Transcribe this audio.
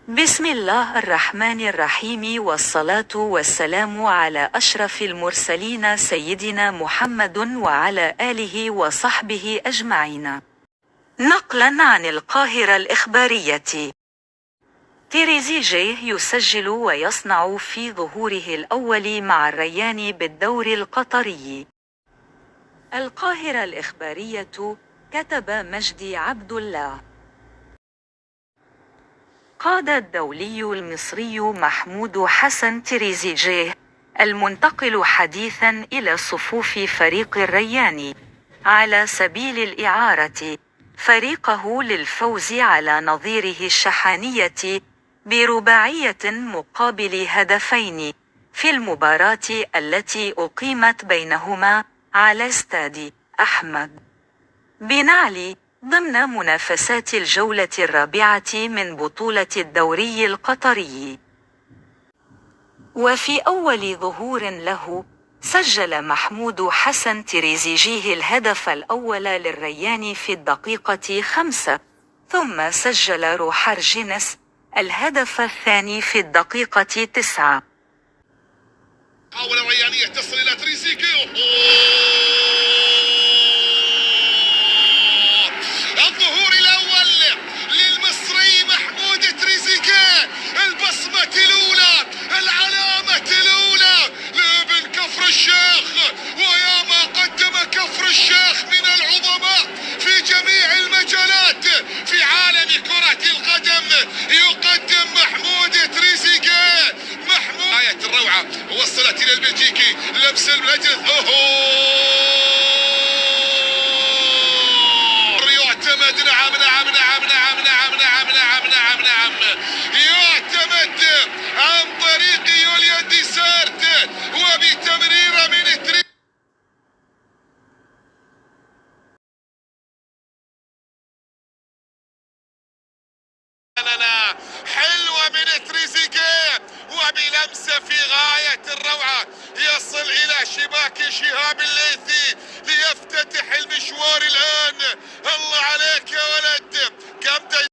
بسم الله الرحمن الرحيم، والصلاة والسلام على أشرف المرسلين سيدنا محمد وعلى آله وصحبه أجمعين. نقلا عن القاهرة الإخبارية. تريزيجيه يسجل ويصنع في ظهوره الأول مع الريان بالدور القطري. القاهرة الإخبارية. كتب مجدي عبد الله. قاد الدولي المصري محمود حسن تريزيجيه المنتقل حديثا إلى صفوف فريق الريان على سبيل الإعارة فريقه للفوز على نظيره الشحانية برباعية مقابل هدفين في المباراة التي أقيمت بينهما على استاد أحمد بن علي ضمن منافسات الجولة الرابعة من بطولة الدوري القطري. وفي أول ظهور له سجل محمود حسن تريزيجيه الهدف الأول للريان في الدقيقة 5، ثم سجل روحار جينيس الهدف الثاني في الدقيقة 9. حاول الريان يتصل إلى تريزيجيه. الظهور الأول للمصري محمود تريزيجيه، البصمة الأولى، العلامة الأولى لابن كفر الشيخ. ويا ما قدم كفر الشيخ من العظماء في جميع المجالات في عالم كرة القدم يقدم محمود تريزيجيه. محمود آية الروعة وصلت إلى البلجيكي، لمس المجلس. يعتمد. نعم نعم نعم نعم نعم نعم نعم نعم نعم يعتمد عن طريق يوليان ديسارت وبتمريرة من حلوة من تريزيجيه، وبلمسة في غاية الروعة يصل إلى شباك شهاب الليثي ليفتتح المشوار الآن. الله عليك يا ولد، كم